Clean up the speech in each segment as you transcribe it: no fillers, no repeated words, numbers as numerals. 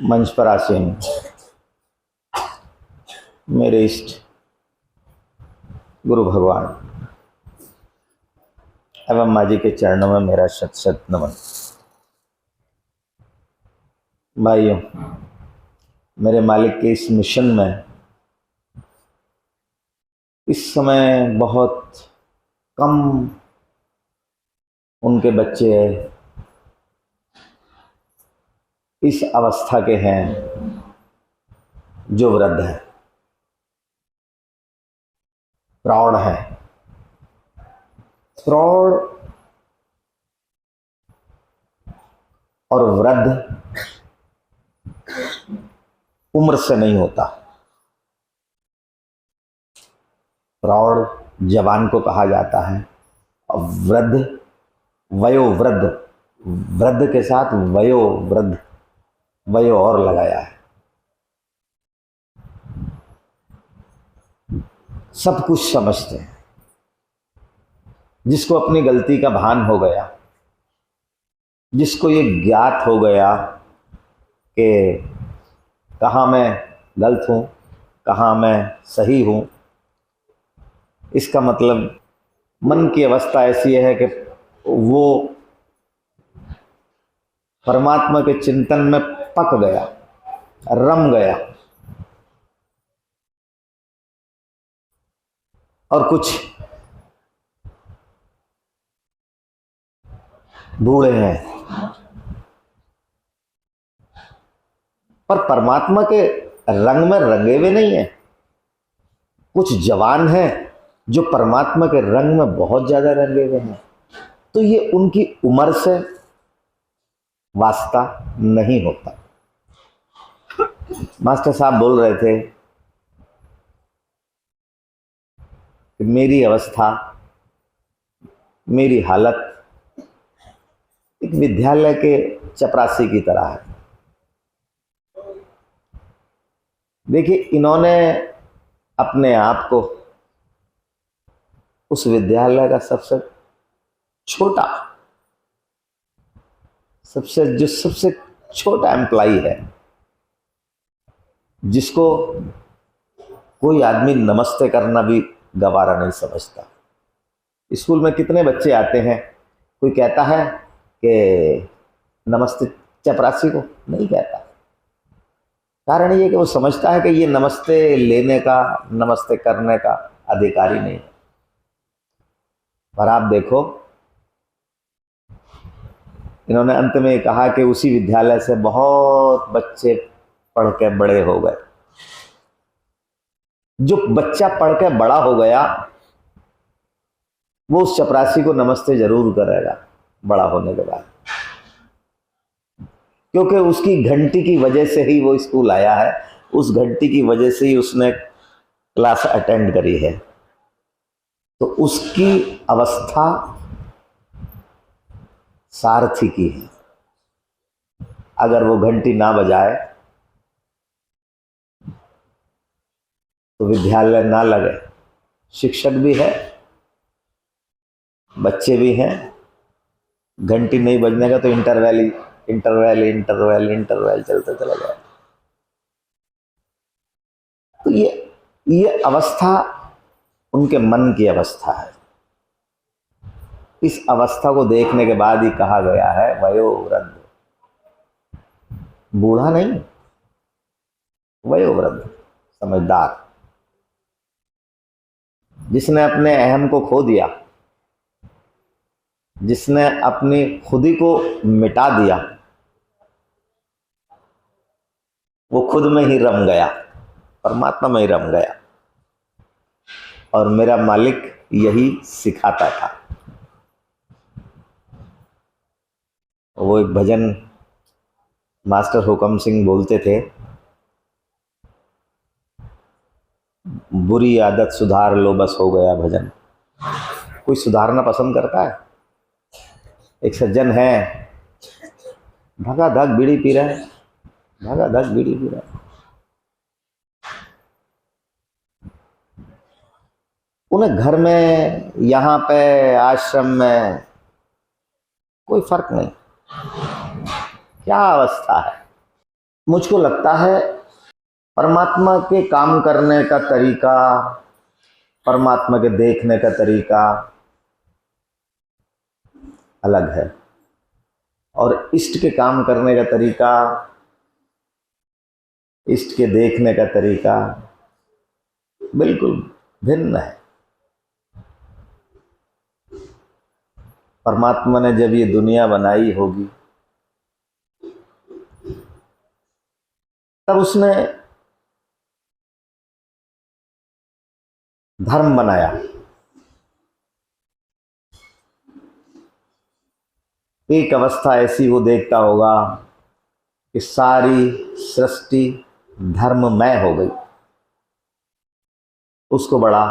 मंच पर आसीन मेरे इष्ट गुरु भगवान एवं माँ जी के चरणों में मेरा शत शत नमन। भाइयों, मेरे मालिक के इस मिशन में इस समय बहुत कम उनके बच्चे इस अवस्था के हैं जो वृद्ध है, प्रौढ़ है। प्रौढ़ और वृद्ध उम्र से नहीं होता। प्रौढ़ जवान को कहा जाता है और वृद्ध वयोवृद्ध, वृद्ध के साथ वयोवृद्ध, वयो और लगाया है। सब कुछ समझते हैं। जिसको अपनी गलती का भान हो गया, जिसको ये ज्ञात हो गया कि कहाँ मैं गलत हूँ, कहाँ मैं सही हूँ, इसका मतलब मन की अवस्था ऐसी है कि वो परमात्मा के चिंतन में पक गया, रम गया। और कुछ बूढ़े हैं पर परमात्मा के रंग में रंगे हुए नहीं है। कुछ जवान हैं जो परमात्मा के रंग में बहुत ज्यादा रंगे हुए हैं। तो ये उनकी उम्र से वास्ता नहीं होता। मास्टर साहब बोल रहे थे कि मेरी अवस्था, मेरी हालत एक विद्यालय के चपरासी की तरह है। देखिए, इन्होंने अपने आप को उस विद्यालय का सबसे छोटा, सबसे छोटा एम्प्लॉई है, जिसको कोई आदमी नमस्ते करना भी गवारा नहीं समझता। स्कूल में कितने बच्चे आते हैं, कोई कहता है कि नमस्ते चपरासी को? नहीं कहता। कारण ये कि वो समझता है कि ये नमस्ते लेने का, नमस्ते करने का अधिकारी नहीं है। पर आप देखो, इन्होंने अंत में कहा कि उसी विद्यालय से बहुत बच्चे पढ़ के बड़े हो गए। जो बच्चा पढ़ के बड़ा हो गया वो उस चपरासी को नमस्ते जरूर करेगा बड़ा होने के बाद, क्योंकि उसकी घंटी की वजह से ही वो स्कूल आया है, उस घंटी की वजह से ही उसने क्लास अटेंड करी है। तो उसकी अवस्था सारथी की है। अगर वो घंटी ना बजाए तो विद्यालय ना लगे। शिक्षक भी है, बच्चे भी हैं। घंटी नहीं बजने का तो इंटरवल चलता चला जाए। तो ये अवस्था उनके मन की अवस्था है। इस अवस्था को देखने के बाद ही कहा गया है वयोवृद्ध। बूढ़ा नहीं, वयोवृद्ध, समझदार, जिसने अपने अहम को खो दिया, जिसने अपनी खुदी को मिटा दिया, वो खुद में ही रम गया, परमात्मा में ही रम गया। और मेरा मालिक यही सिखाता था। वो एक भजन मास्टर हुकम सिंह बोलते थे, बुरी आदत सुधार लो बस हो गया भजन। कोई सुधारना पसंद करता है? एक सज्जन है, धगाधग बीड़ी पी रहा है, धगाधग बीड़ी पी रहा है। उन्हें घर में, यहाँ पे, आश्रम में कोई फर्क नहीं। क्या अवस्था है। मुझको लगता है परमात्मा के काम करने का तरीका, परमात्मा के देखने का तरीका अलग है और इष्ट के काम करने का तरीका, इष्ट के देखने का तरीका बिल्कुल भिन्न है। परमात्मा ने जब ये दुनिया बनाई होगी तब उसने धर्म बनाया। एक अवस्था ऐसी वो देखता होगा कि सारी सृष्टि धर्ममय हो गई, उसको बड़ा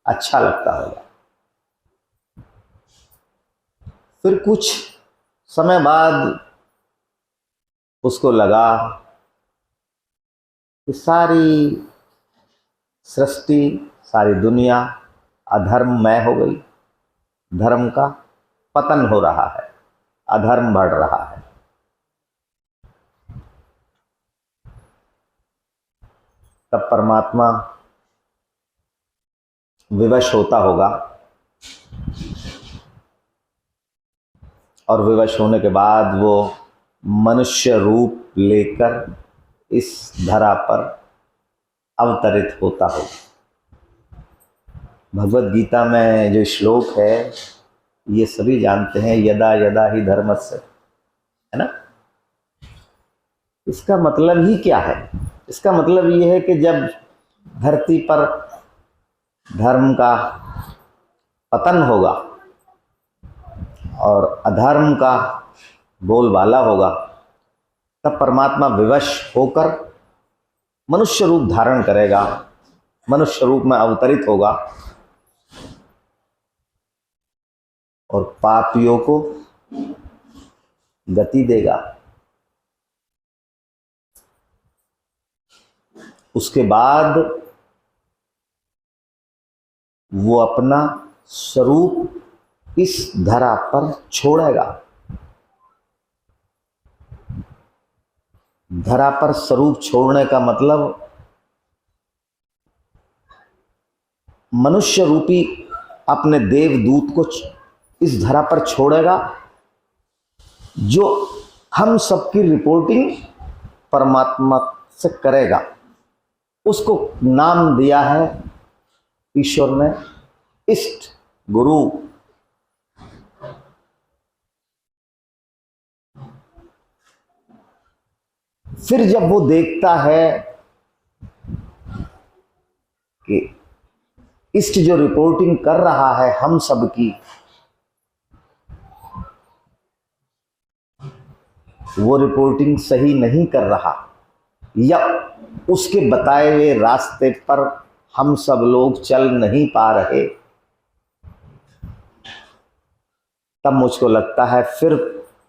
अच्छा लगता होगा। फिर कुछ समय बाद उसको लगा कि सारी सृष्टि, सारी दुनिया अधर्ममय हो गई, धर्म का पतन हो रहा है, अधर्म बढ़ रहा है। तब परमात्मा विवश होता होगा और विवश होने के बाद वो मनुष्य रूप लेकर इस धरा पर अवतरित होता होगा। भगवत गीता में जो श्लोक है ये सभी जानते हैं, यदा यदा ही धर्मस्य, है ना। इसका मतलब ही क्या है? इसका मतलब ये है कि जब धरती पर धर्म का पतन होगा और अधर्म का बोलबाला होगा, तब परमात्मा विवश होकर मनुष्य रूप धारण करेगा, मनुष्य रूप में अवतरित होगा और पापियों को गति देगा। उसके बाद वो अपना स्वरूप इस धरा पर छोड़ेगा। धरा पर स्वरूप छोड़ने का मतलब मनुष्य रूपी अपने देवदूत को इस धरा पर छोड़ेगा, जो हम सबकी रिपोर्टिंग परमात्मा से करेगा। उसको नाम दिया है ईश्वर ने इष्ट गुरु। फिर जब वो देखता है कि इष्ट जो रिपोर्टिंग कर रहा है हम सबकी, वो रिपोर्टिंग सही नहीं कर रहा या उसके बताए हुए रास्ते पर हम सब लोग चल नहीं पा रहे, तब मुझको लगता है फिर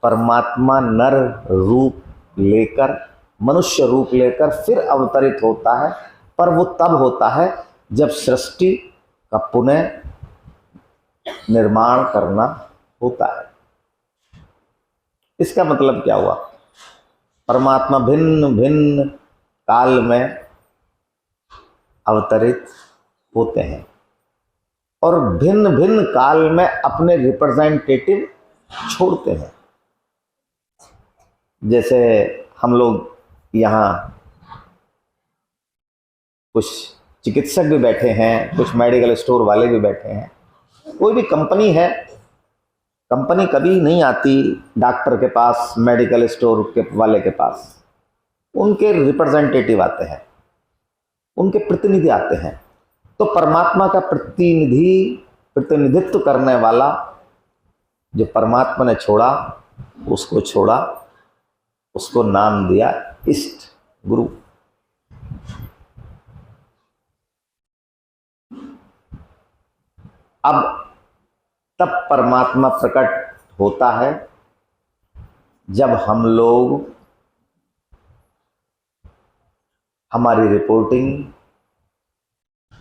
परमात्मा नर रूप लेकर, मनुष्य रूप लेकर फिर अवतरित होता है। पर वो तब होता है जब सृष्टि का पुनः निर्माण करना होता है। इसका मतलब क्या हुआ? परमात्मा भिन्न भिन्न काल में अवतरित होते हैं और भिन्न भिन्न काल में अपने रिप्रेजेंटेटिव छोड़ते हैं। जैसे हम लोग यहाँ कुछ चिकित्सक भी बैठे हैं, कुछ मेडिकल स्टोर वाले भी बैठे हैं। कोई भी कंपनी है, कंपनी कभी नहीं आती डॉक्टर के पास, मेडिकल स्टोर के वाले के पास। उनके रिप्रेजेंटेटिव आते हैं, उनके प्रतिनिधि आते हैं। तो परमात्मा का प्रतिनिधित्व करने वाला जो परमात्मा ने छोड़ा, उसको नाम दिया इष्ट गुरु। अब तब परमात्मा प्रकट होता है जब हम लोग हमारी रिपोर्टिंग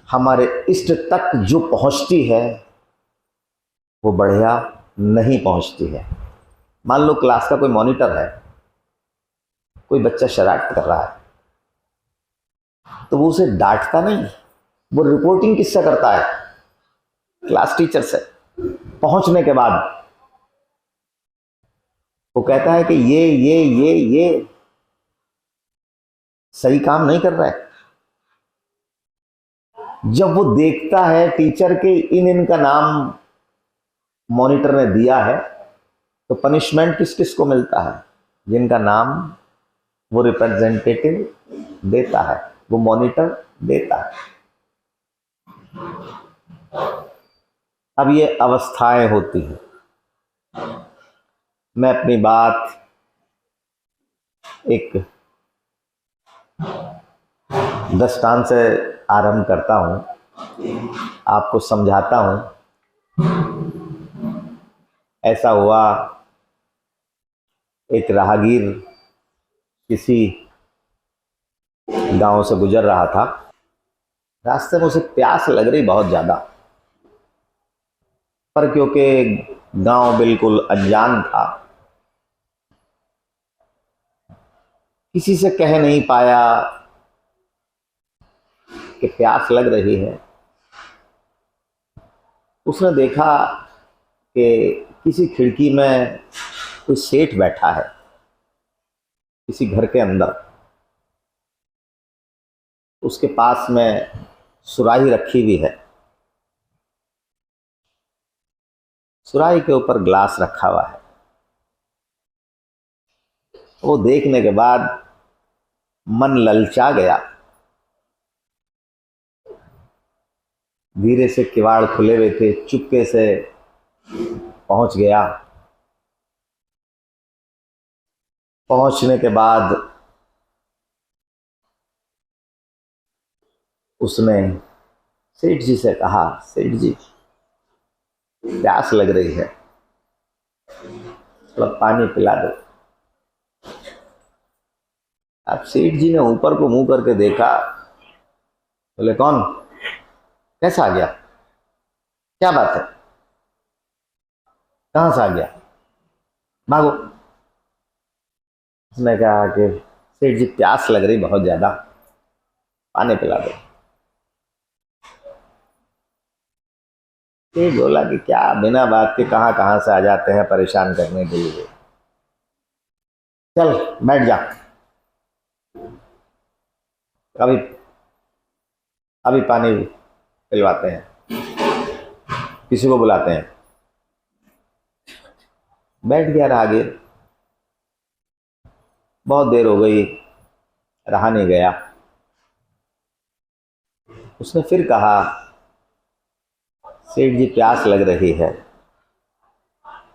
हमारे इष्ट तक जो पहुंचती है वो बढ़िया नहीं पहुंचती है। मान लो क्लास का कोई मॉनिटर है, कोई बच्चा शरारत कर रहा है तो वो उसे डांटता नहीं, वो रिपोर्टिंग किससे करता है? क्लास टीचर से। पहुंचने के बाद वो कहता है कि ये सही काम नहीं कर रहा है। जब वो देखता है टीचर के इनका नाम मॉनिटर ने दिया है, तो पनिशमेंट किस किस को मिलता है? जिनका नाम वो रिप्रेजेंटेटिव देता है, वो मॉनिटर देता है। अब ये अवस्थाएं होती हैं। मैं अपनी बात एक दृष्टांत से आरंभ करता हूं, आपको समझाता हूं। ऐसा हुआ, एक राहगीर किसी गांव से गुजर रहा था। रास्ते में उसे प्यास लग रही बहुत ज्यादा, पर क्योंकि गांव बिल्कुल अनजान था, किसी से कह नहीं पाया कि प्यास लग रही है। उसने देखा कि किसी खिड़की में कोई सेठ बैठा है, किसी घर के अंदर। उसके पास में सुराही रखी हुई है, सुराही के ऊपर ग्लास रखा हुआ है। वो देखने के बाद मन ललचा गया। धीरे से किवाड़ खुले हुए थे, चुपके से पहुंच गया। पहुंचने के बाद उसने सेठ जी से कहा, सेठ जी प्यास लग रही है, थोड़ा पानी पिला दो। अब सेठ जी ने ऊपर को मुंह करके देखा, बोले कौन, कैसा आ गया, क्या बात है, कहां से आ गया, भागो। उसने कहा कि सेठ जी प्यास लग रही बहुत ज्यादा, पानी पिला दो। ये बोला कि क्या बिना बात के कहां कहां से आ जाते हैं परेशान करने के लिए, चल बैठ जा, अभी अभी पानी पिलवाते हैं, किसी को बुलाते हैं। बैठ गया राहगीर। बहुत देर हो गई, रहा नहीं गया। उसने फिर कहा, सेठ जी प्यास लग रही है,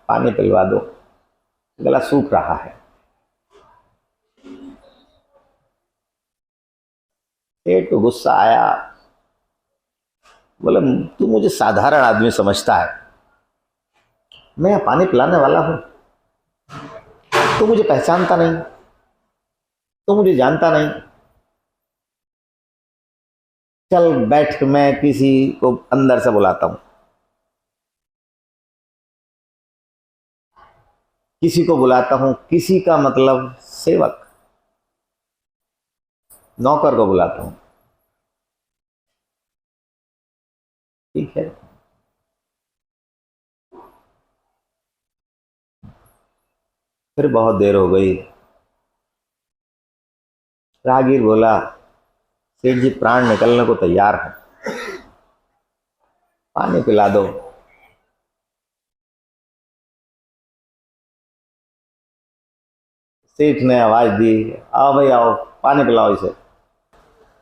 पानी पिलवा दो, गला सूख रहा है। सेठ को गुस्सा आया, बोला तू मुझे साधारण आदमी समझता है, मैं यहाँ पानी पिलाने वाला हूं, तो मुझे पहचानता नहीं, तो मुझे जानता नहीं। चल बैठ, मैं किसी को अंदर से बुलाता हूं। किसी को बुलाता हूं, किसी का मतलब सेवक, नौकर को बुलाता हूं। ठीक है। फिर बहुत देर हो गई। राहगीर बोला, सेठ जी प्राण निकलने को तैयार है, पानी पिला दो। सेठ ने आवाज दी, आओ भाई आओ, पानी पिलाओ इसे।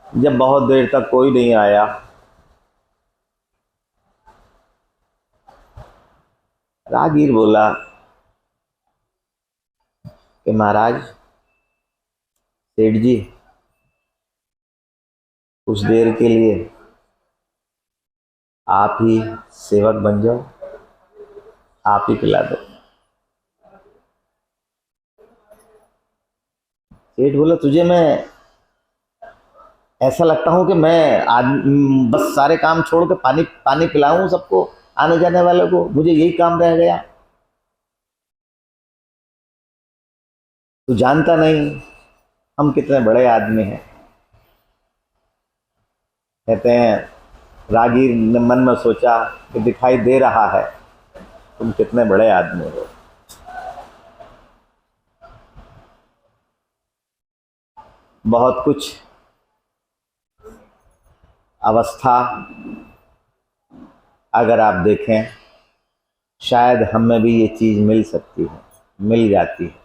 जब बहुत देर तक कोई नहीं आया, राहगीर बोला कि महाराज, सेठ जी कुछ देर के लिए आप ही सेवक बन जाओ, आप ही पिला दो। सेठ बोला, तुझे मैं ऐसा लगता हूं कि मैं आज बस सारे काम छोड़ के पानी पानी पिलाऊं सबको, आने जाने वाले को, मुझे यही काम रह गया, तू जानता नहीं हम कितने बड़े आदमी हैं। कहते हैं रागीर ने मन में सोचा कि दिखाई दे रहा है, तुम कितने बड़े आदमी हो। बहुत कुछ अवस्था अगर आप देखें, शायद हमें भी ये चीज मिल सकती है, मिल जाती है।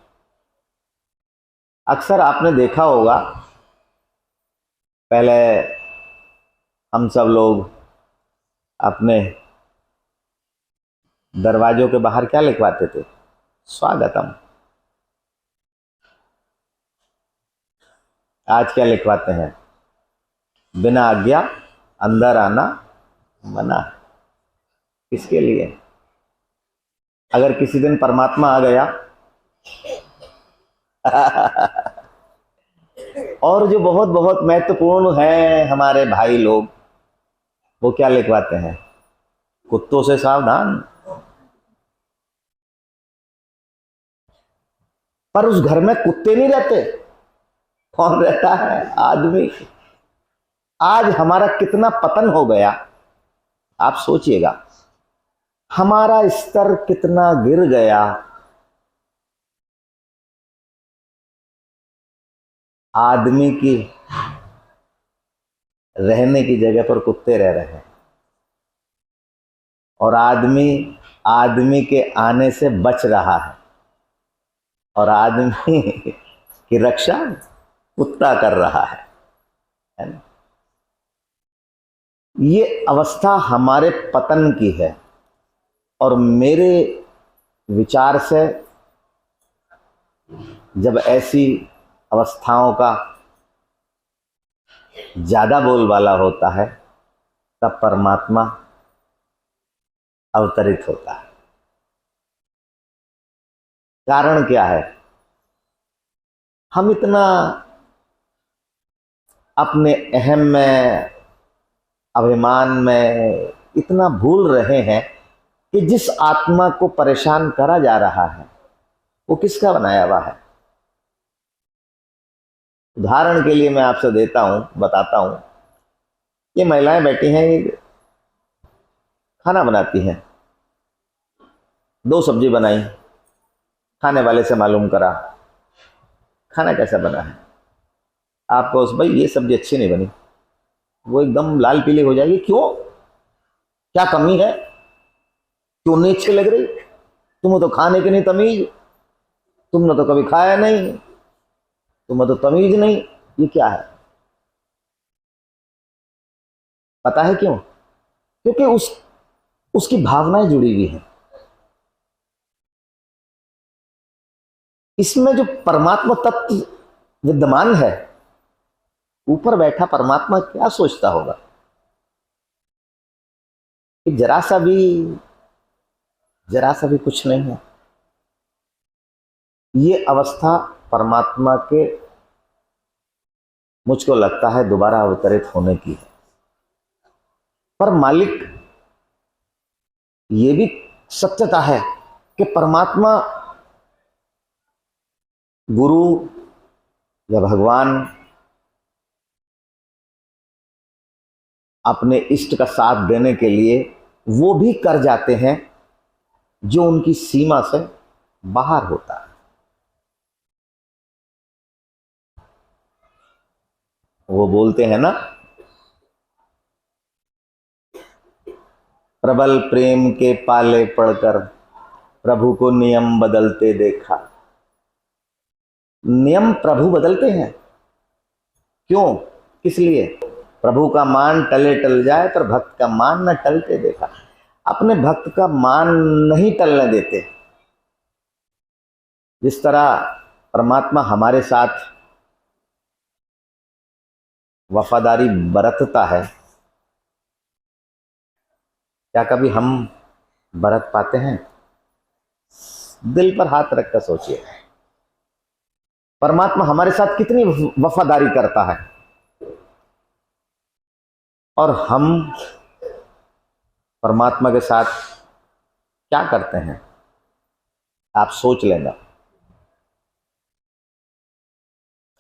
अक्सर आपने देखा होगा, पहले हम सब लोग अपने दरवाजों के बाहर क्या लिखवाते थे? स्वागतम। आज क्या लिखवाते हैं? बिना आज्ञा अंदर आना मना। किसके लिए? अगर किसी दिन परमात्मा आ गया और जो बहुत बहुत महत्वपूर्ण है हमारे भाई लोग, वो क्या लिखवाते हैं? कुत्तों से सावधान। पर उस घर में कुत्ते नहीं रहते, कौन रहता है? आदमी। आज हमारा कितना पतन हो गया, आप सोचिएगा, हमारा स्तर कितना गिर गया। आदमी की रहने की जगह पर कुत्ते रह रहे हैं, और आदमी आदमी के आने से बच रहा है, और आदमी की रक्षा कुत्ता कर रहा है ना? ये अवस्था हमारे पतन की है, और मेरे विचार से जब ऐसी अवस्थाओं का ज्यादा बोलबाला होता है, तब परमात्मा अवतरित होता है। कारण क्या है? हम इतना अपने अहम में, अभिमान में इतना भूल रहे हैं कि जिस आत्मा को परेशान करा जा रहा है वो किसका बनाया हुआ है? उदाहरण के लिए मैं आपसे देता हूं, बताता हूं। ये महिलाएं बैठी हैं, ये खाना बनाती हैं। 2 सब्जी बनाई, खाने वाले से मालूम करा खाना कैसा बना है। आपको उस भाई ये सब्जी अच्छी नहीं बनी, वो एकदम लाल पीली हो जाएगी। क्यों? क्या कमी है? क्यों नहीं अच्छी लग रही? तुम्हें तो खाने की नहीं तमीज, तुमने तो कभी खाया नहीं, तुम्हें तो तमीज नहीं। ये क्या है? पता है क्यों? क्योंकि उसकी भावनाएं जुड़ी हुई हैं। इसमें जो परमात्मा तत्व विद्यमान है, ऊपर बैठा परमात्मा क्या सोचता होगा कि जरा सा भी कुछ नहीं है। ये अवस्था परमात्मा के, मुझको लगता है, दोबारा अवतरित होने की है। पर मालिक ये भी सत्यता है कि परमात्मा, गुरु या भगवान अपने इष्ट का साथ देने के लिए वो भी कर जाते हैं जो उनकी सीमा से बाहर होता है। वो बोलते हैं ना, प्रबल प्रेम के पाले पड़कर प्रभु को नियम बदलते देखा। नियम प्रभु बदलते हैं। क्यों? किस लिए? प्रभु का मान टले टल जाए पर भक्त का मान न टलते देखा। अपने भक्त का मान नहीं टलने देते। जिस तरह परमात्मा हमारे साथ वफादारी बरतता है, क्या कभी हम बरत पाते हैं? दिल पर हाथ रखकर सोचिए, परमात्मा हमारे साथ कितनी वफादारी करता है, और हम परमात्मा के साथ क्या करते हैं? आप सोच लेना।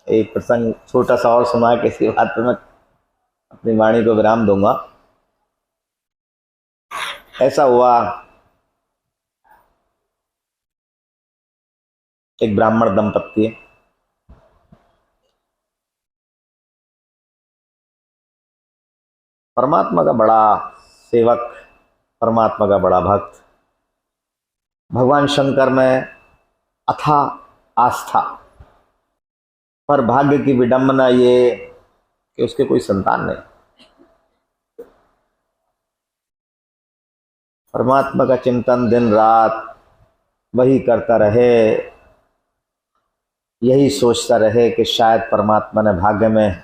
एक प्रसंग छोटा सा और सुना के इसके बाद तो मैं अपनी वाणी को विराम दूंगा। ऐसा हुआ, एक ब्राह्मण दंपत्ति है, परमात्मा का बड़ा सेवक, परमात्मा का बड़ा भक्त, भगवान शंकर में अथाह आस्था, पर भाग्य की विडंबना ये कि उसके कोई संतान नहीं। परमात्मा का चिंतन दिन रात वही करता रहे, यही सोचता रहे कि शायद परमात्मा ने भाग्य में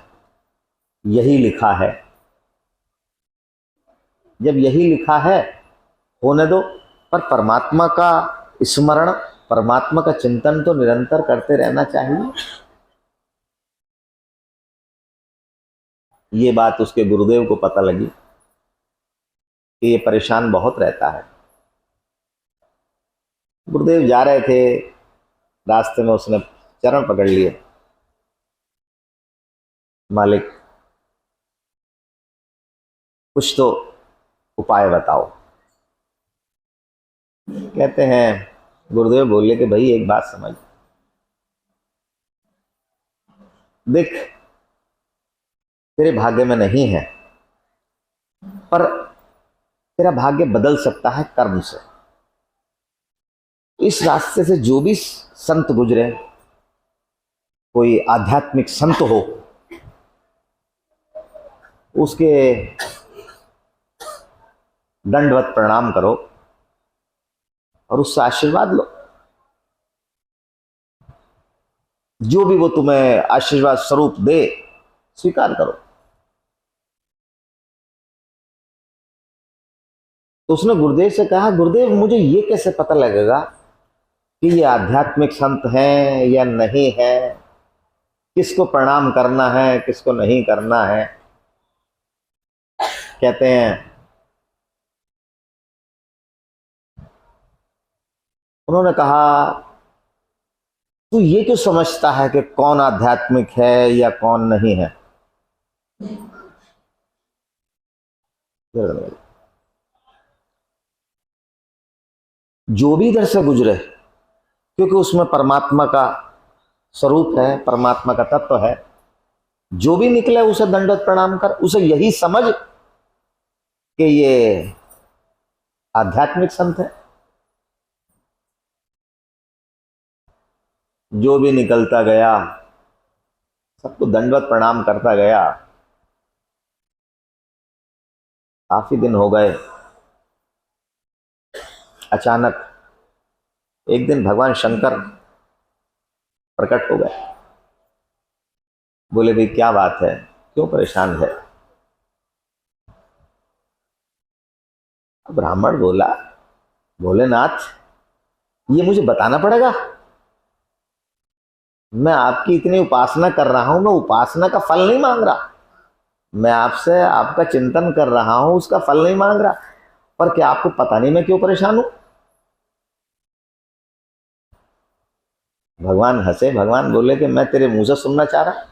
यही लिखा है। जब यही लिखा है होने दो, पर परमात्मा का स्मरण, परमात्मा का चिंतन तो निरंतर करते रहना चाहिए। ये बात उसके गुरुदेव को पता लगी कि ये परेशान बहुत रहता है। गुरुदेव जा रहे थे, रास्ते में उसने चरण पकड़ लिए, मालिक कुछ तो उपाय बताओ। कहते हैं, गुरुदेव बोले कि भाई एक बात समझ, देख तेरे भाग्य में नहीं है, पर तेरा भाग्य बदल सकता है कर्म से। इस रास्ते से जो भी संत गुजरे, कोई आध्यात्मिक संत हो, उसके दंडवत प्रणाम करो और उससे आशीर्वाद लो। जो भी वो तुम्हें आशीर्वाद स्वरूप दे, स्वीकार करो। तो उसने गुरुदेव से कहा, गुरुदेव मुझे ये कैसे पता लगेगा कि ये आध्यात्मिक संत हैं या नहीं है, किसको प्रणाम करना है किसको नहीं करना है। कहते हैं, उन्होंने कहा, तू ये क्यों समझता है कि कौन आध्यात्मिक है या कौन नहीं है? जो भी इधर से गुजरे, क्योंकि उसमें परमात्मा का स्वरूप है, परमात्मा का तत्व है, जो भी निकले उसे दंडवत प्रणाम कर, उसे यही समझ कि ये आध्यात्मिक संत है। जो भी निकलता गया सबको दंडवत प्रणाम करता गया। काफी दिन हो गए, अचानक एक दिन भगवान शंकर प्रकट हो गए। बोले, भाई क्या बात है, क्यों परेशान है? ब्राह्मण बोला, भोलेनाथ ये मुझे बताना पड़ेगा, मैं आपकी इतनी उपासना कर रहा हूं, मैं उपासना का फल नहीं मांग रहा, मैं आपसे आपका चिंतन कर रहा हूं, उसका फल नहीं मांग रहा, पर क्या आपको पता नहीं मैं क्यों परेशान हूं? भगवान हंसे, भगवान बोले कि मैं तेरे मुंह से सुनना चाह रहा।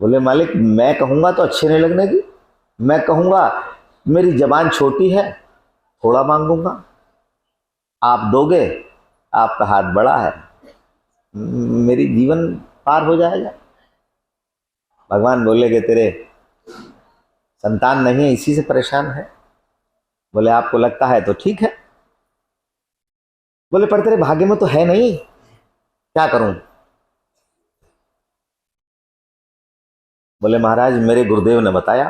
बोले, मालिक मैं कहूंगा तो अच्छे नहीं लगने की, मैं कहूंगा मेरी जबान छोटी है, थोड़ा मांगूंगा, आप दोगे, आपका हाथ बड़ा है, मेरी जीवन पार हो जाएगा। भगवान बोले कि तेरे संतान नहीं है, इसी से परेशान है। बोले, आपको लगता है तो ठीक है। बोले, पर तेरे भाग्य में तो है नहीं, क्या करूं? बोले, महाराज मेरे गुरुदेव ने बताया,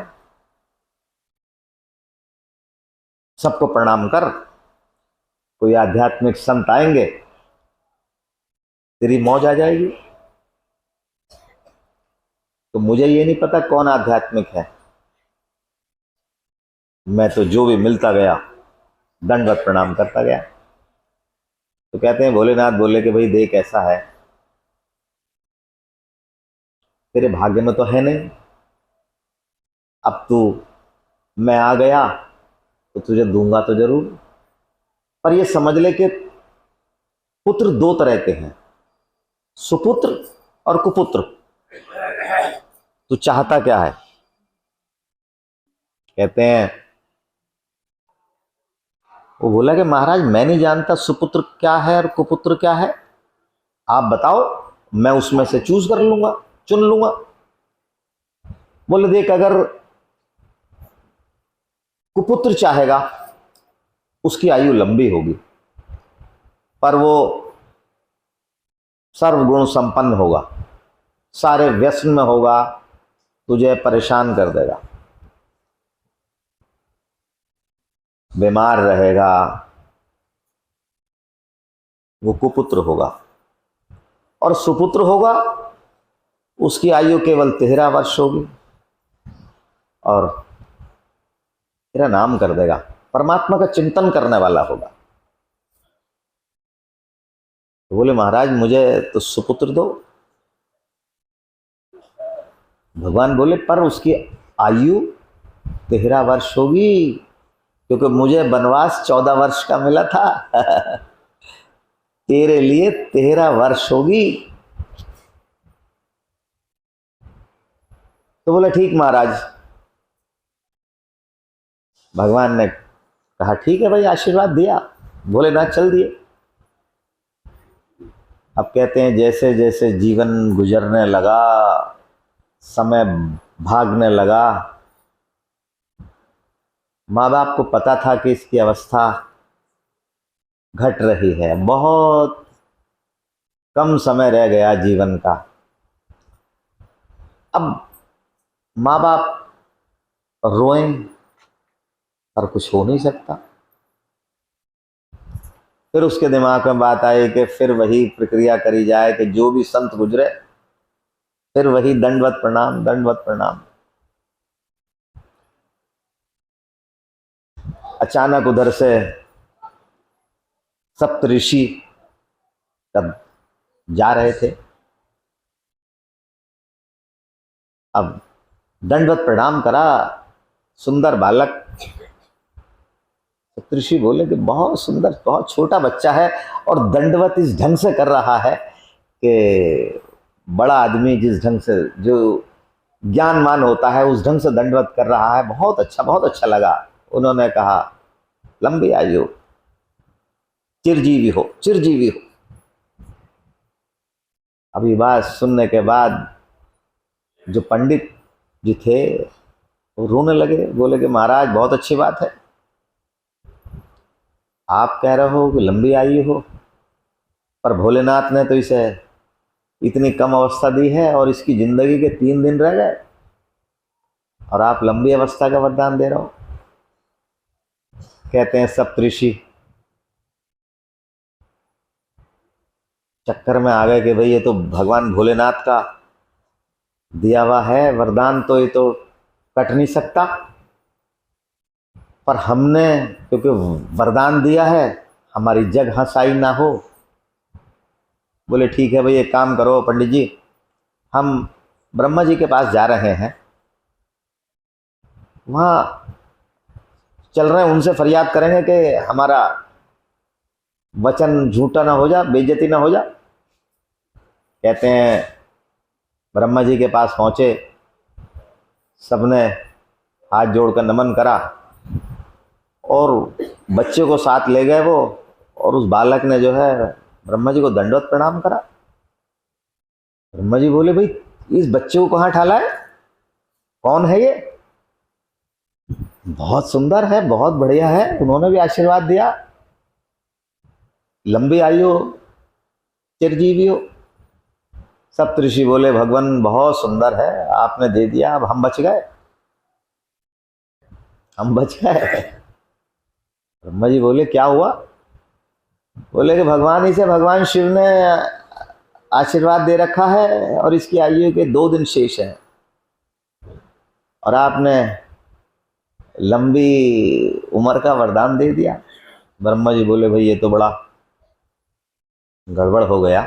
सबको प्रणाम कर, कोई आध्यात्मिक संत आएंगे तेरी मौज आ जाएगी। तो मुझे ये नहीं पता कौन आध्यात्मिक है, मैं तो जो भी मिलता गया दंडवत प्रणाम करता गया। तो कहते हैं, भोलेनाथ बोले कि भाई देख ऐसा है, तेरे भाग्य में तो है नहीं, अब तू, मैं आ गया तो तुझे दूंगा तो जरूर, पर ये समझ ले कि पुत्र दो तरह के हैं, सुपुत्र और कुपुत्र, तू चाहता क्या है? कहते हैं, वो बोला कि महाराज मैं नहीं जानता सुपुत्र क्या है और कुपुत्र क्या है, आप बताओ, मैं उसमें से चूज कर लूंगा, चुन लूंगा। बोले देख, अगर कुपुत्र चाहेगा उसकी आयु लंबी होगी, पर वो सर्वगुण संपन्न होगा, सारे व्यसन में होगा, तुझे परेशान कर देगा, बीमार रहेगा, वो कुपुत्र होगा। और सुपुत्र होगा, उसकी आयु केवल 13 वर्ष होगी और तेरा नाम कर देगा, परमात्मा का चिंतन करने वाला होगा। तो बोले महाराज मुझे तो सुपुत्र दो। भगवान बोले पर उसकी आयु 13 वर्ष होगी, क्योंकि मुझे वनवास 14 वर्ष का मिला था तेरे लिए 13 वर्ष होगी। तो बोले ठीक महाराज। भगवान ने कहा ठीक है भाई, आशीर्वाद दिया, भोलेनाथ चल दिए। अब कहते हैं जैसे जैसे जीवन गुजरने लगा, समय भागने लगा, माँ बाप को पता था कि इसकी अवस्था घट रही है, बहुत कम समय रह गया जीवन का। अब माँ बाप रोएं पर कुछ हो नहीं सकता। फिर उसके दिमाग में बात आई कि फिर वही प्रक्रिया करी जाए कि जो भी संत गुजरे फिर वही दंडवत प्रणाम, दंडवत प्रणाम। अचानक उधर से सप्तऋषि तब जा रहे थे। अब दंडवत प्रणाम करा, सुंदर बालक। सप्तऋषि बोले कि बहुत सुंदर, बहुत छोटा बच्चा है और दंडवत इस ढंग से कर रहा है कि बड़ा आदमी जिस ढंग से, जो ज्ञानमान होता है उस ढंग से दंडवत कर रहा है, बहुत अच्छा, बहुत अच्छा लगा। उन्होंने कहा लंबी आयु, चिरजीवी हो, चिरजीवी हो। अभी बात सुनने के बाद जो पंडित जी थे वो रोने लगे, बोले कि महाराज बहुत अच्छी बात है, आप कह रहे हो कि लंबी आयु हो, पर भोलेनाथ ने तो इसे इतनी कम अवस्था दी है और इसकी जिंदगी के 3 दिन रह गए और आप लंबी अवस्था का वरदान दे रहे हो। कहते हैं सप्तऋषि चक्कर में आ गए कि भाई ये तो भगवान भोलेनाथ का दिया हुआ है वरदान, तो ये तो कट नहीं सकता, पर हमने क्योंकि वरदान दिया है हमारी जग हंसाई ना हो। बोले ठीक है भाई, एक काम करो पंडित जी, हम ब्रह्मा जी के पास जा रहे हैं, वहां चल रहे हैं, उनसे फरियाद करेंगे कि हमारा वचन झूठा ना हो जा, बेइज्जती ना हो जा। कहते हैं ब्रह्मा जी के पास पहुंचे, सबने हाथ जोड़कर नमन करा और बच्चे को साथ ले गए वो, और उस बालक ने जो है ब्रह्मा जी को दंडवत प्रणाम करा। ब्रह्मा जी बोले भाई इस बच्चे को कहाँ ठाला है, कौन है ये? बहुत सुंदर है, बहुत बढ़िया है। उन्होंने भी आशीर्वाद दिया, लंबी आयु, चिरजीवी हो। सप्तऋषि बोले भगवान बहुत सुंदर है, आपने दे दिया, अब हम बच गए, हम बच गए। ब्रह्मा जी बोले क्या हुआ? बोले कि भगवान, इसे भगवान शिव ने आशीर्वाद दे रखा है और इसकी आयु के 2 दिन शेष हैं और आपने लंबी उम्र का वरदान दे दिया। ब्रह्मा जी बोले भाई ये तो बड़ा गड़बड़ हो गया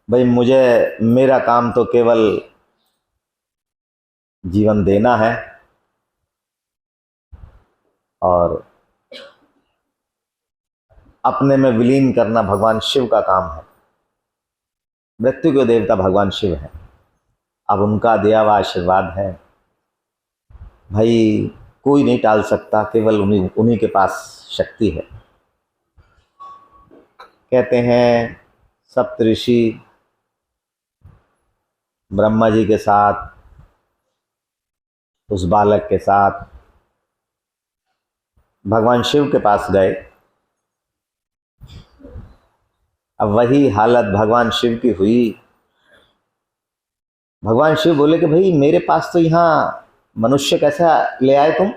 भाई, मुझे, मेरा काम तो केवल जीवन देना है और अपने में विलीन करना भगवान शिव का काम है। मृत्यु के देवता भगवान शिव हैं। अब उनका दिया हुआ आशीर्वाद है भाई, कोई नहीं टाल सकता, केवल उन्हीं उन्हीं के पास शक्ति है। कहते हैं सप्तऋषि ब्रह्मा जी के साथ, उस बालक के साथ भगवान शिव के पास गए। अब वही हालत भगवान शिव की हुई। भगवान शिव बोले कि भाई मेरे पास तो यहाँ मनुष्य कैसा ले आए तुम।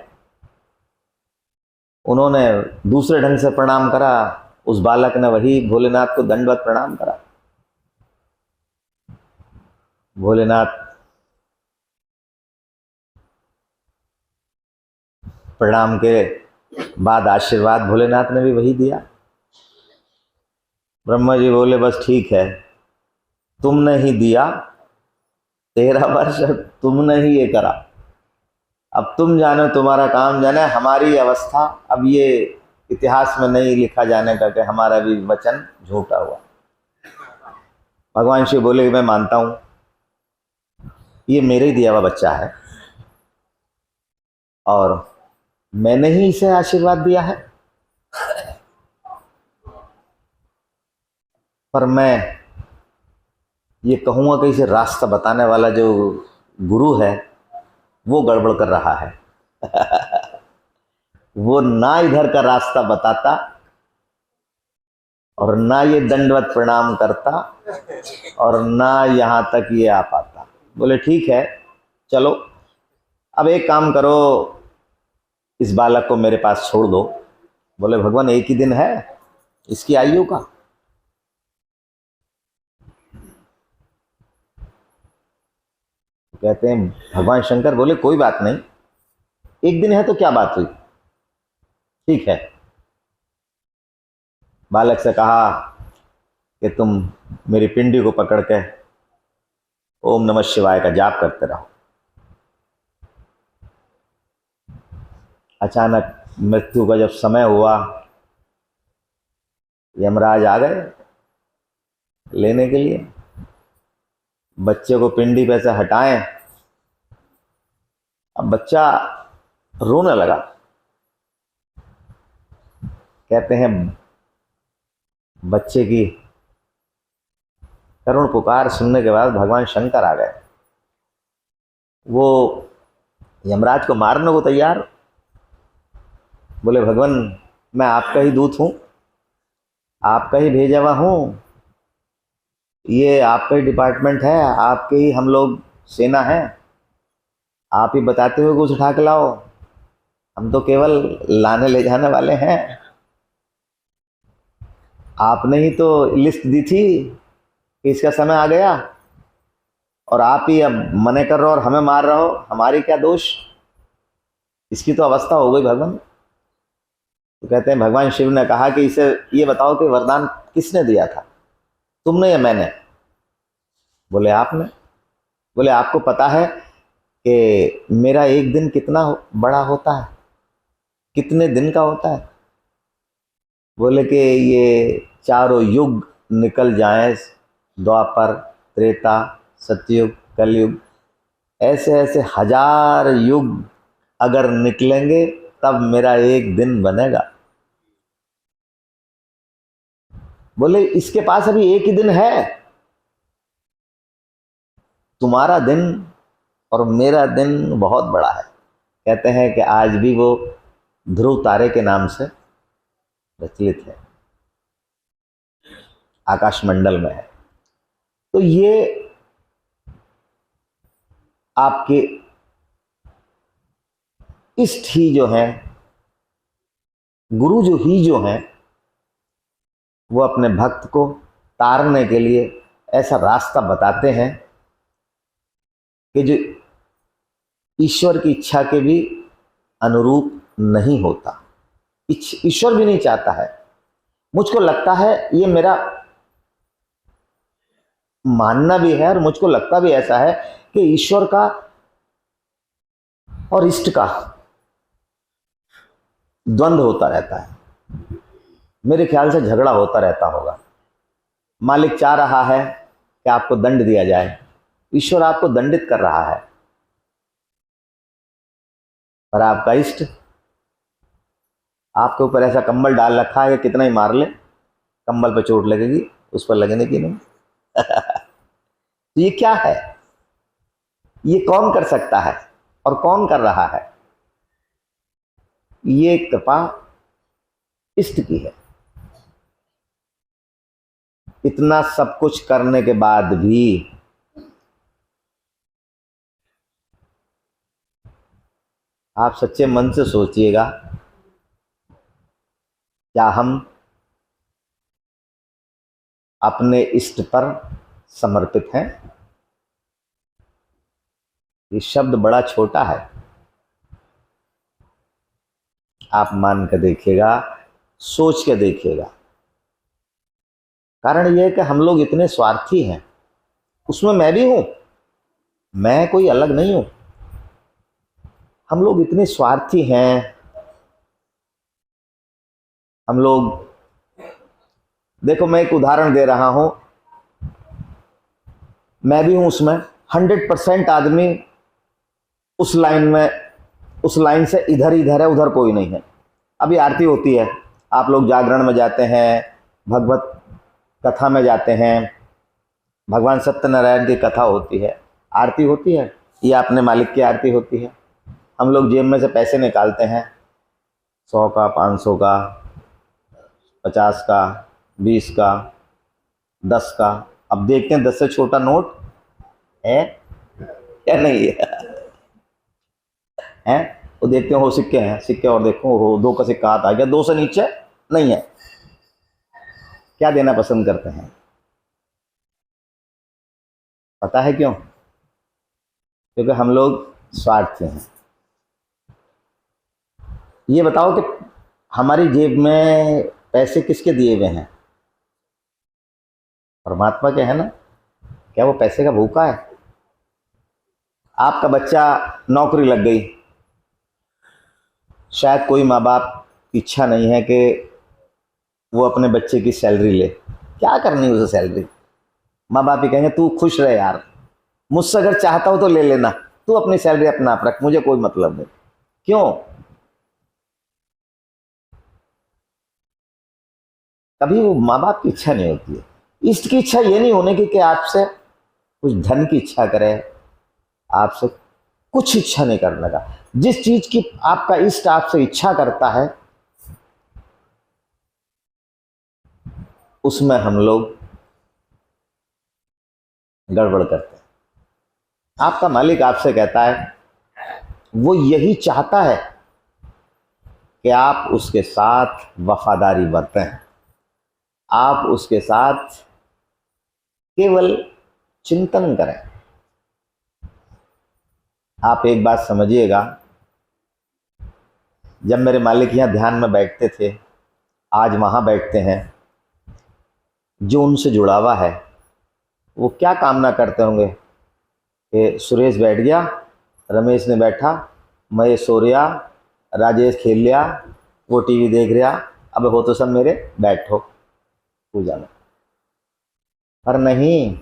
उन्होंने दूसरे ढंग से प्रणाम करा। उस बालक ने वही भोलेनाथ को दंडवत प्रणाम करा। भोलेनाथ प्रणाम के बाद आशीर्वाद भोलेनाथ ने भी वही दिया। ब्रह्मा जी बोले बस ठीक है, तुमने ही दिया, 13 वर्ष तुमने ही ये करा, अब तुम जानो, तुम्हारा काम जाने। हमारी अवस्था अब ये इतिहास में नहीं लिखा जाने का कि हमारा भी वचन झूठा हुआ। भगवान शिव बोले कि मैं मानता हूं ये मेरे ही दिया हुआ बच्चा है और मैंने ही इसे आशीर्वाद दिया है, पर मैं ये कहूंगा कि इसे रास्ता बताने वाला जो गुरु है वो गड़बड़ कर रहा है। वो ना इधर का रास्ता बताता और ना ये दंडवत प्रणाम करता और ना यहां तक ये आ पाता। बोले ठीक है, चलो अब एक काम करो, इस बालक को मेरे पास छोड़ दो। बोले भगवान एक ही दिन है इसकी आयु का। कहते हैं भगवान शंकर बोले कोई बात नहीं, एक दिन है तो क्या बात हुई, ठीक है। बालक से कहा कि तुम मेरी पिंडी को पकड़ के ओम नमः शिवाय का जाप करते रहो। अचानक मृत्यु का जब समय हुआ, यमराज आ गए लेने के लिए। बच्चे को पिंडी पे से हटाएं, अब बच्चा रोने लगा। कहते हैं बच्चे की करुण पुकार सुनने के बाद भगवान शंकर आ गए। वो यमराज को मारने को तैयार। बोले भगवान मैं आपका ही दूत हूं, आपका ही भेजा हुआ हूं, ये आपका ही डिपार्टमेंट है, आपके ही हम लोग सेना है, आप ही बताते हुए कुछ उठा के लाओ, हम तो केवल लाने ले जाने वाले हैं। आपने ही तो लिस्ट दी थी कि इसका समय आ गया और आप ही अब मने कर रहे हो और हमें मार रहे हो, हमारी क्या दोष, इसकी तो अवस्था हो गई भगवान। तो कहते हैं भगवान शिव ने कहा कि इसे ये बताओ कि वरदान किसने दिया था, तुमने या मैंने। बोले आपने। बोले आपको पता है कि मेरा एक दिन कितना बड़ा होता है, कितने दिन का होता है। बोले कि ये चारों युग निकल जाएं, द्वापर त्रेता सतयुग कलयुग, ऐसे ऐसे 1000 युग अगर निकलेंगे तब मेरा एक दिन बनेगा। बोले इसके पास अभी एक ही दिन है, तुम्हारा दिन और मेरा दिन बहुत बड़ा है। कहते हैं कि आज भी वो ध्रुव तारे के नाम से प्रचलित है, आकाश मंडल में है। तो ये आपके इष्ट ही जो हैं, गुरु जो ही जो हैं, वो अपने भक्त को तारने के लिए ऐसा रास्ता बताते हैं कि जो ईश्वर की इच्छा के भी अनुरूप नहीं होता, ईश्वर भी नहीं चाहता है। मुझको लगता है, ये मेरा मानना भी है और मुझको लगता भी ऐसा है कि ईश्वर का और इष्ट का द्वंद्व होता रहता है। मेरे ख्याल से झगड़ा होता रहता होगा। मालिक चाह रहा है कि आपको दंड दिया जाए। ईश्वर आपको दंडित कर रहा है, पर आपका इष्ट आपके ऊपर ऐसा कंबल डाल रखा है कि कितना ही मार ले कंबल पे चोट लगेगी, उस पर लगने की नहीं। तो ये क्या है? ये कौन कर सकता है और कौन कर रहा है? ये कृपा इष्ट की है। इतना सब कुछ करने के बाद भी आप सच्चे मन से सोचिएगा, क्या हम अपने इष्ट पर समर्पित हैं? ये शब्द बड़ा छोटा है, आप मान कर देखिएगा, सोच के देखिएगा। कारण यह है कि हम लोग इतने स्वार्थी हैं, उसमें मैं भी हूं, मैं कोई अलग नहीं हूं। हम लोग इतने स्वार्थी हैं। हम लोग, देखो मैं एक उदाहरण दे रहा हूं, मैं भी हूं उसमें। 100% आदमी उस लाइन में, उस लाइन से इधर इधर है, उधर कोई नहीं है। अभी आरती होती है, आप लोग जागरण में जाते हैं, भगवत कथा में जाते हैं, भगवान सत्यनारायण की कथा होती है, आरती होती है, या अपने मालिक की आरती होती है। हम लोग जेब में से पैसे निकालते हैं, 100 का, 500 का, 50 का, 20 का, 10 का। अब देखते हैं 10 से छोटा नोट है या नहीं है? वो देखते हो सिक्के हैं, सिक्के, और देखो हो 2 का सिक्का हाथ आ गया, 2 से नीचे नहीं है। क्या देना पसंद करते हैं? पता है क्यों? क्योंकि हम लोग स्वार्थी हैं। ये बताओ कि हमारी जेब में पैसे किसके दिए हुए हैं? परमात्मा के है ना। क्या वो पैसे का भूखा है? आपका बच्चा नौकरी लग गई, शायद कोई माँ बाप की इच्छा नहीं है कि वो अपने बच्चे की सैलरी ले। क्या करनी उसे सैलरी? माँ बाप ही कहेंगे तू खुश रहे यार, मुझसे अगर चाहता हो तो ले लेना, तू अपनी सैलरी अपना आप रख, मुझे कोई मतलब नहीं। क्यों? कभी वो माँ बाप की इच्छा नहीं होती है। इष्ट की इच्छा ये नहीं होने की कि आपसे कुछ धन की इच्छा करे, आपसे कुछ इच्छा नहीं करने का। जिस चीज की आपका इष्ट आपसे इच्छा करता है, उसमें हम लोग गड़बड़ करते हैं। आपका मालिक आपसे कहता है, वो यही चाहता है कि आप उसके साथ वफादारी बरतें, आप उसके साथ केवल चिंतन करें। आप एक बात समझिएगा, जब मेरे मालिक यहां ध्यान में बैठते थे, आज वहां बैठते हैं, जो उनसे जुड़ा हुआ है वो क्या कामना करते होंगे कि सुरेश बैठ गया, रमेश ने बैठा, महेश सो रहा, राजेश खेल लिया, वो टीवी देख रहा, अब हो तो सब मेरे, बैठो पूजा में। पर नहीं,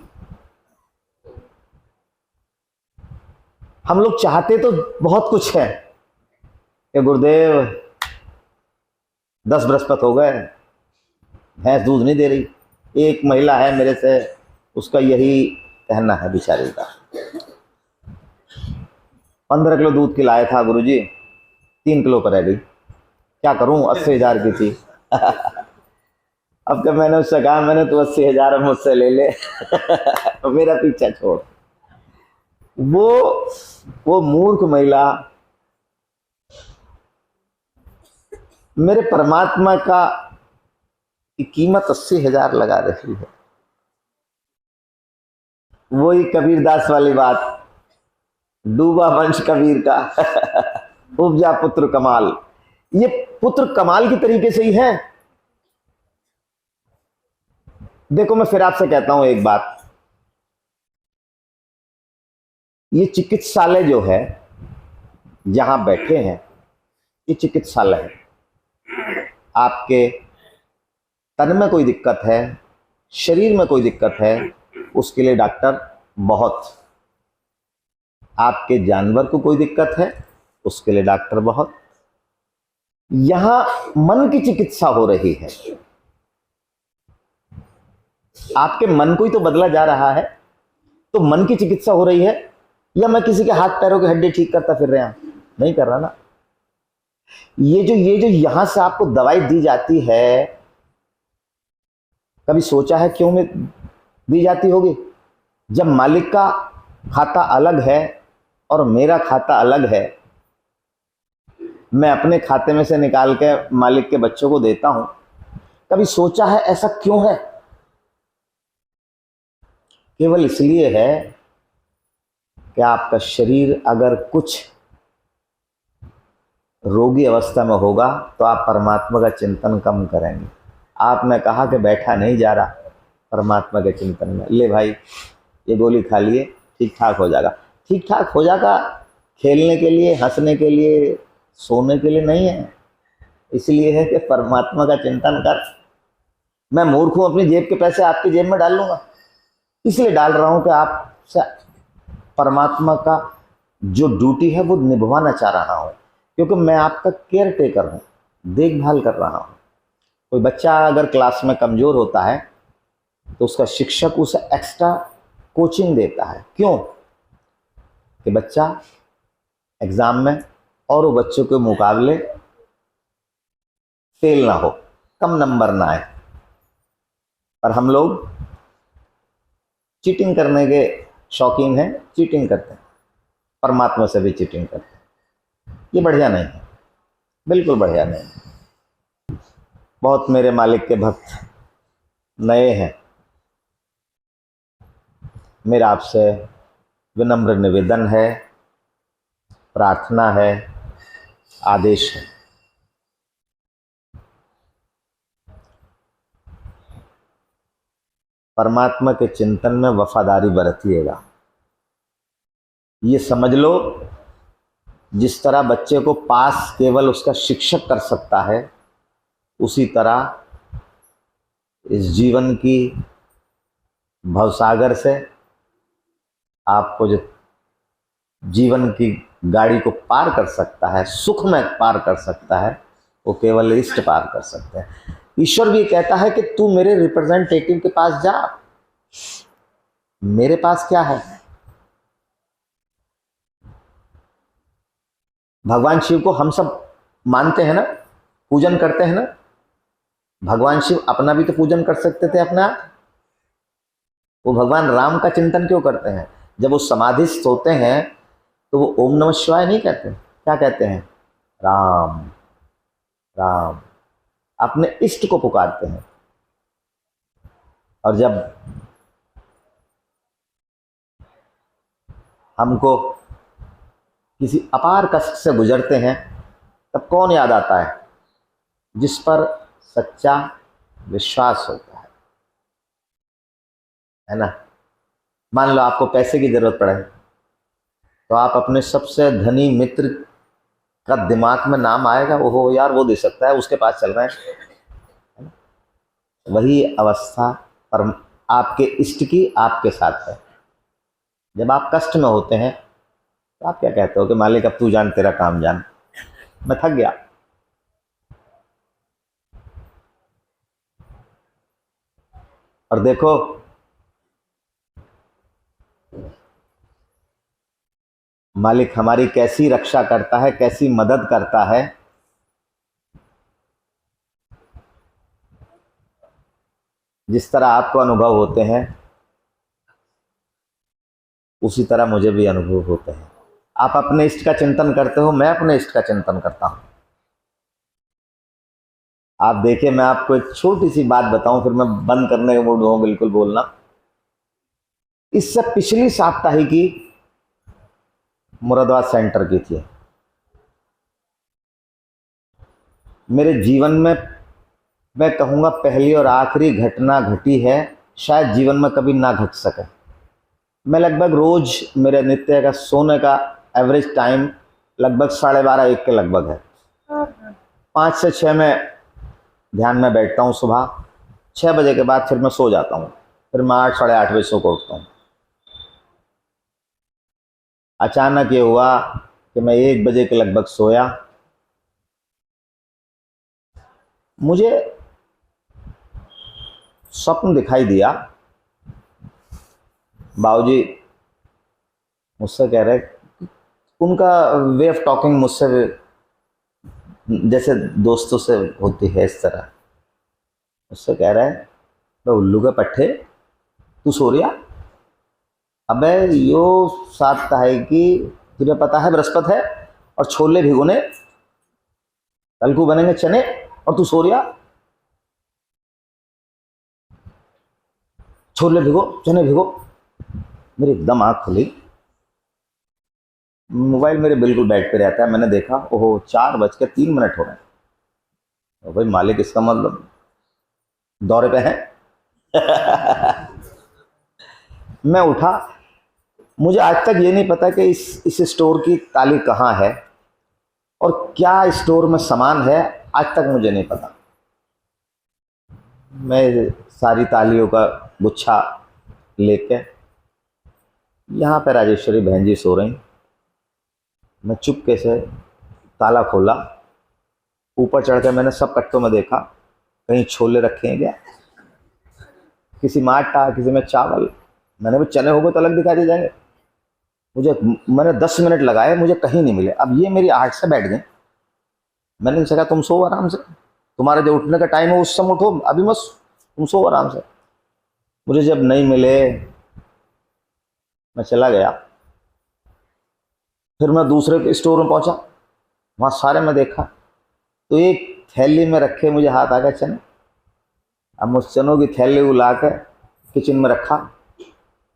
हम लोग चाहते तो बहुत कुछ है कि गुरुदेव 10 बृहस्पति हो गए, भैंस दूध नहीं दे रही। एक महिला है मेरे से, उसका यही कहना है बेचारी का, 15 किलो दूध खिलाया था गुरुजी, 3 किलो पर रह गई, क्या करूं, 80,000 की थी। अब क्या, मैंने उससे कहा, मैंने तो 80,000 मुझसे ले ले, मेरा पीछा छोड़। वो मूर्ख महिला मेरे परमात्मा का की कीमत 80,000 लगा रही है। वही कबीरदास वाली बात, डूबा वंश कबीर का, उपजा पुत्र कमाल। ये पुत्र कमाल की तरीके से ही है। देखो मैं फिर आपसे कहता हूं एक बात, ये चिकित्सालय जो है जहां बैठे हैं, ये चिकित्सालय है। आपके तन में कोई दिक्कत है, शरीर में कोई दिक्कत है, उसके लिए डॉक्टर बहुत। आपके जानवर को कोई दिक्कत है, उसके लिए डॉक्टर बहुत। यहां मन की चिकित्सा हो रही है, आपके मन को ही तो बदला जा रहा है, तो मन की चिकित्सा हो रही है। या मैं किसी के हाथ पैरों की हड्डी ठीक करता फिर रहा, नहीं कर रहा ना। ये जो यहां से आपको दवाई दी जाती है, कभी सोचा है क्यों में दी जाती होगी? जब मालिक का खाता अलग है और मेरा खाता अलग है, मैं अपने खाते में से निकाल के मालिक के बच्चों को देता हूं, कभी सोचा है ऐसा क्यों है? केवल इसलिए है कि आपका शरीर अगर कुछ रोगी अवस्था में होगा तो आप परमात्मा का चिंतन कम करेंगे। आपने कहा कि बैठा नहीं जा रहा परमात्मा के चिंतन में, ले भाई ये गोली खा लिए, ठीक ठाक हो जाएगा। ठीक ठाक हो जाएगा खेलने के लिए, हंसने के लिए, सोने के लिए नहीं है, इसलिए है कि परमात्मा का चिंतन कर। मैं मूर्ख हूं, अपनी जेब के पैसे आपकी जेब में डाल लूंगा, इसलिए डाल रहा हूं कि आपसे परमात्मा का जो ड्यूटी है वो निभाना चाह रहा हूं, क्योंकि मैं आपका केयर टेकर हूं, देखभाल कर रहा हूं। कोई बच्चा अगर क्लास में कमजोर होता है तो उसका शिक्षक उसे एक्स्ट्रा कोचिंग देता है। क्यों? कि बच्चा एग्जाम में और वो बच्चों के मुकाबले फेल ना हो, कम नंबर ना आए। पर हम लोग चीटिंग करने के शौकीन हैं, चीटिंग करते हैं, परमात्मा से भी चीटिंग करते हैं। ये बढ़िया नहीं है, बिल्कुल बढ़िया नहीं है। बहुत मेरे मालिक के भक्त नए हैं, मेरा आपसे विनम्र निवेदन है, प्रार्थना है, आदेश है, परमात्मा के चिंतन में वफादारी बरतिएगा। ये समझ लो, जिस तरह बच्चे को पास केवल उसका शिक्षक कर सकता है, उसी तरह इस जीवन की भवसागर से आपको जो जीवन की गाड़ी को पार कर सकता है, सुख में पार कर सकता है, वो केवल इष्ट पार कर सकते हैं। ईश्वर भी कहता है कि तू मेरे रिप्रेजेंटेटिव के पास जा, मेरे पास क्या है? भगवान शिव को हम सब मानते हैं ना, पूजन करते हैं ना। भगवान शिव अपना भी तो पूजन कर सकते थे अपना। वो भगवान राम का चिंतन क्यों करते हैं? जब वो समाधिस्थ होते हैं तो वो ओम नमः शिवाय नहीं कहते, क्या कहते हैं? राम राम, अपने इष्ट को पुकारते हैं। और जब हमको किसी अपार कष्ट से गुजरते हैं तब कौन याद आता है? जिस पर सच्चा विश्वास होता है ना। मान लो आपको पैसे की जरूरत पड़े तो आप अपने सबसे धनी मित्र का दिमाग में नाम आएगा, ओहो यार वो दे सकता है, उसके पास चल रहे हैं। वही अवस्था पर आपके इष्ट की आपके साथ है। जब आप कष्ट में होते हैं तो आप क्या कहते हो कि मालिक अब तू जान, तेरा काम जान, मैं थक गया। और देखो मालिक हमारी कैसी रक्षा करता है, कैसी मदद करता है। जिस तरह आपको अनुभव होते हैं उसी तरह मुझे भी अनुभव होते हैं। आप अपने इष्ट का चिंतन करते हो, मैं अपने इष्ट का चिंतन करता हूं। आप देखिए, मैं आपको एक छोटी सी बात बताऊं, फिर मैं बंद करने के मूड हूं बिल्कुल बोलना। इससे पिछली साप्ताहिक की मुरादाबाद सेंटर की थी। मेरे जीवन में मैं कहूँगा पहली और आखिरी घटना घटी है, शायद जीवन में कभी ना घट सके। मैं लगभग रोज, मेरे नित्य का सोने का एवरेज टाइम लगभग 12:30-1 के लगभग है। 5 से 6 में ध्यान में बैठता हूँ सुबह, 6 बजे के बाद फिर मैं सो जाता हूँ, फिर मैं 8 साढ़े 8 बजे सो को उठता हूँ। अचानक ये हुआ कि मैं 1 बजे के लगभग सोया। मुझे स्वप्न दिखाई दिया, बाबूजी मुझसे कह रहे, उनका वे ऑफ टॉकिंग मुझसे जैसे दोस्तों से होती है इस तरह, मुझसे कह रहा है, तो उल्लू के पट्टे तू सो रिया। अबे यो साथ का है कि तुझे पता है बृहस्पति है और छोले भिगोने, कल को बनेंगे चने और तू सो रिया। छोले भिगो चने भिगो। मेरी एकदम आँख खुली, मोबाइल मेरे बिल्कुल बेड पे रहता है। मैंने देखा, ओहो 4:03 हो रहे हैं। तो भाई मालिक इसका मतलब दौरे पे है। मैं उठा। मुझे आज तक ये नहीं पता कि इस स्टोर की ताली कहाँ है और क्या स्टोर में सामान है, आज तक मुझे नहीं पता। मैं सारी तालियों का गुच्छा लेके, यहाँ पे राजेश्वरी बहन जी सो रही, मैं चुपके से ताला खोला, ऊपर चढ़ के मैंने सब कट्टों में देखा, कहीं छोले रखे हैं क्या, किसी में आटा, किसी में चावल। मैंने भी चने हो गए तो अलग दिखाई दे जाएंगे। मैंने 10 मिनट लगाए, मुझे कहीं नहीं मिले। अब ये मेरी आहट से बैठ गए। मैंने इनसे कहा तुम सो आराम से, तुम्हारा जो उठने का टाइम है उस समय उठो, अभी मत, तुम सो आराम से। मुझे जब नहीं मिले मैं चला गया। फिर मैं दूसरे स्टोर में पहुंचा, वहाँ सारे में देखा तो एक थैली में रखे मुझे हाथ आ गया चने। अब मैं उस चनों की थैली को ला कर किचन में रखा,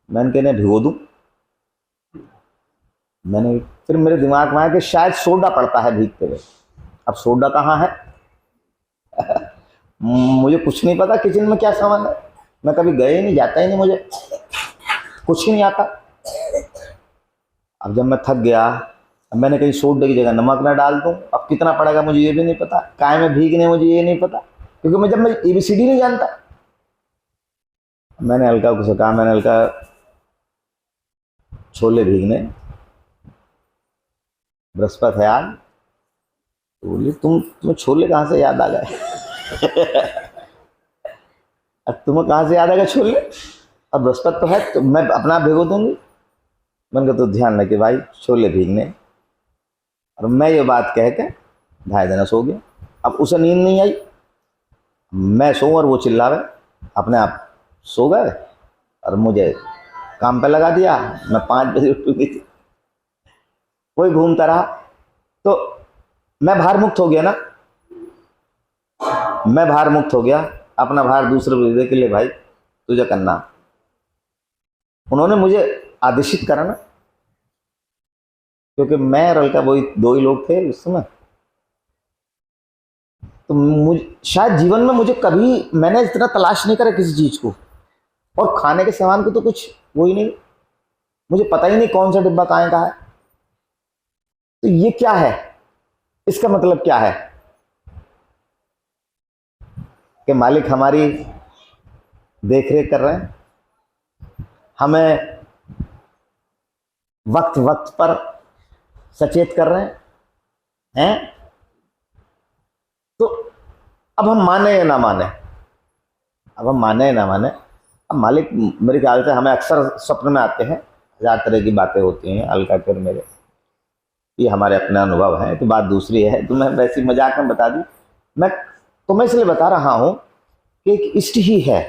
मैंने कहने भिगो दूँ। मैंने फिर मेरे दिमाग में आया कि शायद सोडा पड़ता है भीगते हुए। अब सोडा कहाँ है? मुझे कुछ नहीं पता किचन में क्या सामान है, मैं कभी गए ही नहीं, जाता ही नहीं, मुझे कुछ ही नहीं आता। अब जब मैं थक गया, अब मैंने कहीं सोडे की जगह नमक ना डाल दूं, अब कितना पड़ेगा मुझे ये भी नहीं पता, काय में भीगने मुझे ये नहीं पता, क्योंकि जब मैं ABCD नहीं जानता। मैंने अलका को कहा, मैंने अलका छोले भीगने, बृहस्पति है आज। तो बोली तुम्हें छोले कहाँ से याद आ गए? अब तुम्हें कहाँ से याद आ गए छोले? अब बृहस्पति तो है तो मैं अपना भिगो दूंगी। मैंने कहा तो ध्यान रखे भाई, छोले भीगने। और मैं ये बात कह के 2:30 सो गया। अब उसे नींद नहीं आई, मैं सो और वो चिल्लावे, अपने आप सो गए और मुझे काम पे लगा दिया। मैं 5 बजे उठूंगी, कोई घूमता रहा। तो मैं भार मुक्त हो गया ना, मैं भार मुक्त हो गया, अपना भार दूसरे को दे के लिए भाई तुझे करना। उन्होंने मुझे आदेशित करा ना, क्योंकि मैं और अलका वही 2 ही लोग थे उस समय। तो मुझे शायद जीवन में मुझे कभी मैंने इतना तलाश नहीं करा किसी चीज को, और खाने के सामान को तो कुछ वो ही नहीं, मुझे पता ही नहीं कौन सा डिब्बा कहाँ का है। तो ये क्या है, इसका मतलब क्या है कि मालिक हमारी देख रेख कर रहे हैं, हमें वक्त वक्त पर सचेत कर रहे हैं। तो अब हम माने या ना माने, अब हम माने या ना माने, अब मालिक मेरे ख्याल से हमें अक्सर स्वप्न में आते हैं, 1000 तरह की बातें होती हैं अलका कर मेरे, ये हमारे अपना अनुभव है। तो बात दूसरी है, तो मैं वैसी मजाक में बता दी। मैं तुम्हें इसलिए बता रहा हूं कि एक इष्ट ही है,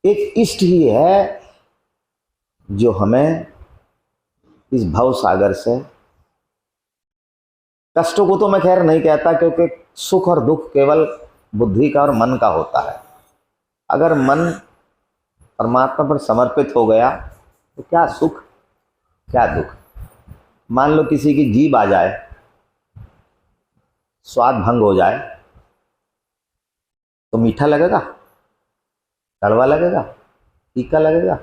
एक इष्ट ही है जो हमें इस भव सागर से, कष्टों को तो मैं खैर नहीं कहता, क्योंकि सुख और दुख केवल बुद्धि का और मन का होता है। अगर मन परमात्मा पर समर्पित हो गया तो क्या सुख क्या दुख। मान लो किसी की जीभ आ जाए, स्वाद भंग हो जाए, तो मीठा लगेगा, कड़वा लगेगा, तीखा लगेगा,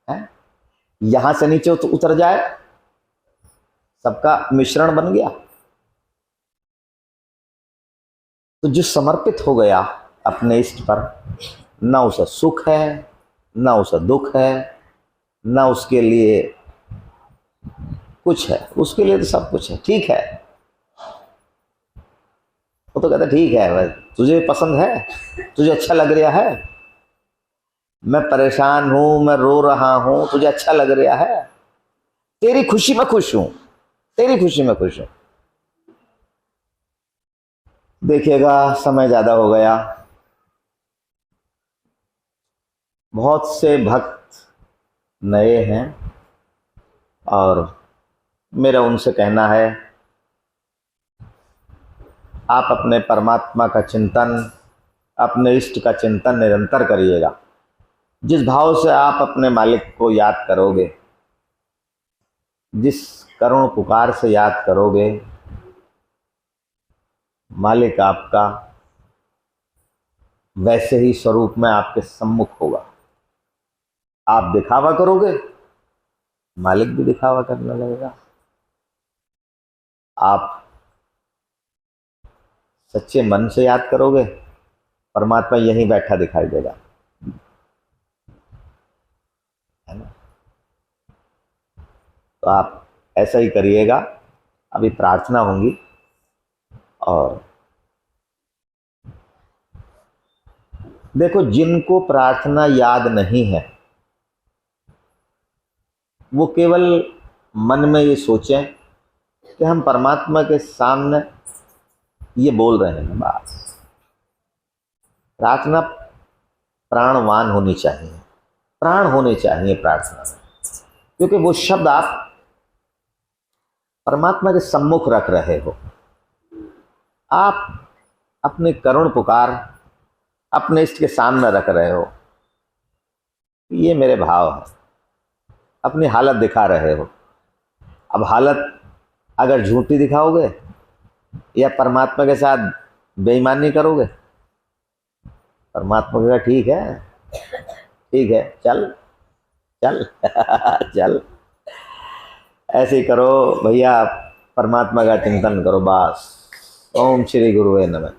है? यहां से नीचे उतर जाए, सबका मिश्रण बन गया। तो जो समर्पित हो गया अपने इष्ट पर, ना उसे सुख है, ना उसे दुख है, ना उसके लिए कुछ है, उसके लिए तो सब कुछ है, ठीक है। वो तो कहता ठीक है भाई, तुझे पसंद है, तुझे अच्छा लग रहा है, मैं परेशान हूं, मैं रो रहा हूं, तुझे अच्छा लग रहा है, तेरी खुशी में खुश हूं, तेरी खुशी में खुश हूं। देखिएगा समय ज्यादा हो गया, बहुत से भक्त नए हैं और मेरा उनसे कहना है, आप अपने परमात्मा का चिंतन, अपने इष्ट का चिंतन निरंतर करिएगा। जिस भाव से आप अपने मालिक को याद करोगे, जिस करुण पुकार से याद करोगे, मालिक आपका वैसे ही स्वरूप में आपके सम्मुख होगा। आप दिखावा करोगे, मालिक भी दिखावा करने लगेगा। आप सच्चे मन से याद करोगे, परमात्मा यहीं बैठा दिखाई देगा, है ना। तो आप ऐसा ही करिएगा। अभी प्रार्थना होंगी और देखो, जिनको प्रार्थना याद नहीं है वो केवल मन में ये सोचें कि हम परमात्मा के सामने ये बोल रहे हैं, बस। प्रार्थना प्राणवान होनी चाहिए, प्राण होने चाहिए प्रार्थना में, क्योंकि वो शब्द आप परमात्मा के सम्मुख रख रहे हो। आप अपने करुण पुकार अपने इष्ट के सामने रख रहे हो, ये मेरे भाव है, अपनी हालत दिखा रहे हो। अब हालत अगर झूठी दिखाओगे या परमात्मा के साथ बेईमानी करोगे, परमात्मा का ठीक है, ठीक है, चल चल चल, ऐसे ही करो भैया, परमात्मा का चिंतन करो, बस। ओम श्री गुरुवे नमः।